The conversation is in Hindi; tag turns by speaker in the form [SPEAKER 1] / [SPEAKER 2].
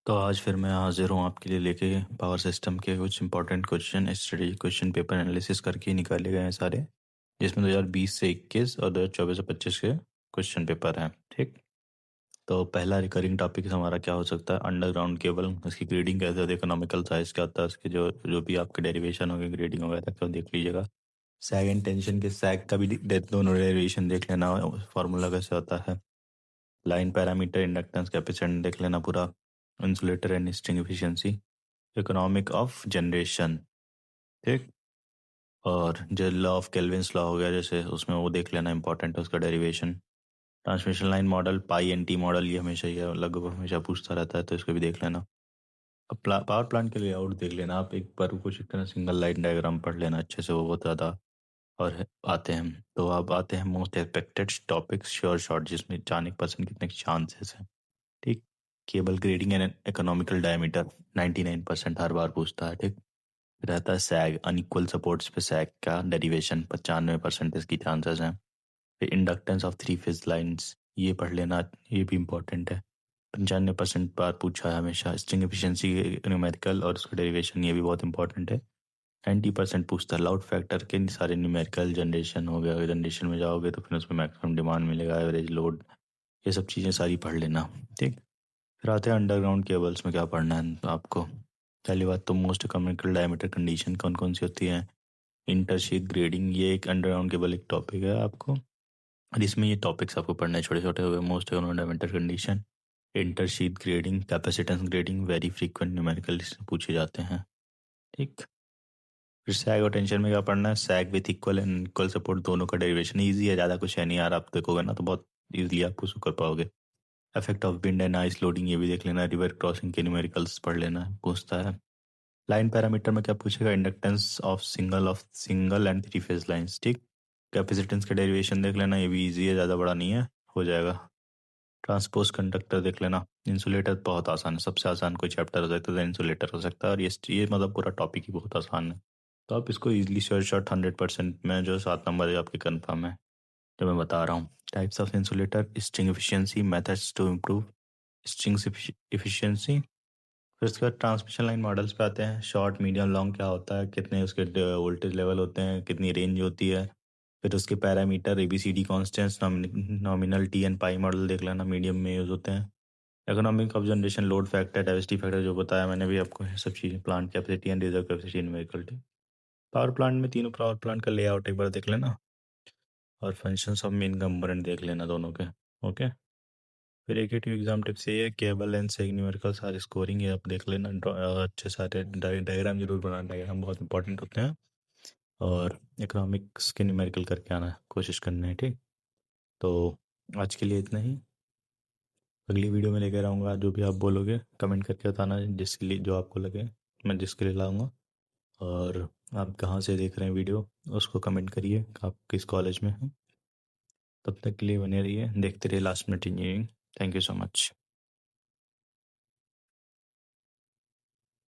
[SPEAKER 1] तो आज फिर मैं हाजिर हूँ आपके लिए लेके पावर सिस्टम के कुछ important question study question paper analysis करके निकाले गए हैं सारे, जिसमें 2020 से 21 और 2024 से 25 के क्वेश्चन पेपर हैं। ठीक। तो पहला रिकरिंग टॉपिक हमारा क्या हो सकता है? अंडरग्राउंड केबल, उसकी ग्रेडिंग कैसे होती है, इकोनॉमिकल साइज क्या होता है उसके, जो जो भी आपके डेरिवेशन होंगे ग्रेडिंग वगैरह तो देख लीजिएगा। सैग एंड टेंशन के सैग का भी दोनों डेरिवेशन देख लेना, फार्मूला कैसे होता है। लाइन पैरामीटर, इंडक्टेंस, कैपेसिटेंस देख लेना पूरा। Insulator and string efficiency, economic of generation. ठीक। और जो लॉ ऑफ केल्विन्स लॉ हो गया जैसे, उसमें वो देख लेना, इंपॉर्टेंट है उसका डेरिवेशन। ट्रांसमिशन लाइन मॉडल, पाई एन टी मॉडल, ये हमेशा ये लगभग हमेशा पूछता रहता है, तो इसको भी देख लेना। अब पावर प्लांट के लेआउट देख लेना आप एक बार, कोशिश करना सिंगल लाइन डायग्राम पढ़ लेना अच्छे से, वो बहुत ज़्यादा और आते हैं। तो अब आते हैं most expected topics, sure short, जिसमें जाने के परसेंट कितने चांसेस हैं। ठीक। Cable grading and economical diameter 99% हर बार पूछता है। ठीक। रहता है सैग, अनइक्वल सपोर्ट्स पे सैग का डेरिवेशन 95% इसकी चांसेस हैं। फिर inductance of three phase lines, ये पढ़ लेना, ये भी इंपॉर्टेंट है। 95% बार पूछा है हमेशा। स्ट्रिंग एफिशिएंसी न्यूमेरिकल और उसका डेरिवेशन, ये भी बहुत इंपॉर्टेंट है। 90% पूछता है। लाउड फैक्टर के सारे न्यूमेरिकल, जनरेशन हो गया, जनरेशन में जाओगे तो फिर उसमें मैक्सिमम डिमांड मिलेगा, एवरेज लोड, ये सब चीज़ें सारी पढ़ लेना। ठीक। फिर आते हैं अंडरग्राउंड केबल्स में क्या पढ़ना है तो आपको। पहली बात तो मोस्ट इकोनॉमिकल डायमीटर कंडीशन कौन कौन सी होती है। इंटरशीथ ग्रेडिंग, ये एक अंडरग्राउंड केबल एक टॉपिक है आपको, और इसमें ये टॉपिक्स आपको पढ़ने छोटे छोटे हो गए। Most economical diameter condition, intersheath grading, capacitance grading, very frequent numerical पूछे जाते हैं। ठीक। फिर सैग और टेंशन में क्या पढ़ना है। Sag with equal and equal support, दोनों का डेरिवेशन ईजी है, ज़्यादा कुछ है नहीं यार, आप देखोगे ना तो बहुत ईजिली आप उसको कर पाओगे। Effect of wind and ice loading, ये भी देख लेना। रिवर क्रॉसिंग के न्यूमेरिकल्स पढ़ लेना, पूछता है। लाइन पैरामीटर में क्या पूछेगा, inductance of single and three phase lines. ठीक। कैपेसिटेंस का डेरिवेशन देख लेना, ये भी इजी है, ज़्यादा बड़ा नहीं है, हो जाएगा। ट्रांसपोज कंडक्टर देख लेना। इंसुलेटर बहुत आसान है, सबसे आसान कोई चैप्टर हो सकता है तो इंसुलेटर हो सकता है, और ये मतलब पूरा टॉपिक ही बहुत आसान है, तो आप इसको इजीली शॉर्ट शॉर्ट 100% में, जो 7 नंबर है आपके कन्फर्म है जो मैं बता रहा हूँ। Types of insulator, string efficiency, methods to improve string efficiency. फिर उसके बाद ट्रांसमिशन लाइन मॉडल्स पे आते हैं। शॉर्ट, मीडियम, लॉन्ग क्या होता है, कितने उसके वोल्टेज लेवल होते हैं, कितनी रेंज होती है। फिर उसके parameter, ABCD constants, nominal, T and pi model देख लेना, मीडियम में यूज़ होते हैं। Economic of generation, load factor, diversity factor, जो बताया मैंने भी आपको, ये सब चीज़ें। Plant capacity and reserve capacity numerical. Power plant में तीनों पावर प्लांट का लेआउट एक बार देख लेना, और फंक्शंस ऑफ मेन कंपोनेंट देख लेना दोनों के। ओके। फिर एक एग्जाम टिप्स ये है, केबल एंड सेग न्यूमेरिकल सारे स्कोरिंग, ये आप देख लेना। अच्छे सारे डायग्राम जरूर बनाना, डायग्राम बहुत इंपॉर्टेंट होते हैं। और इकोनॉमिक्स के न्यूमेरिकल करके आना कोशिश करना है। ठीक। तो आज के लिए इतना ही। अगली वीडियो में लेकर आऊँगा, जो भी आप बोलोगे कमेंट करके बताना, जिसके लिए जो आपको लगे मैं जिसके लिए लाऊंगा। और आप कहाँ से देख रहे हैं वीडियो, उसको कमेंट करिए, आप किस कॉलेज में हैं। तब तक के लिए बने रहिए, देखते रहिए last minute engineering. Thank you so much.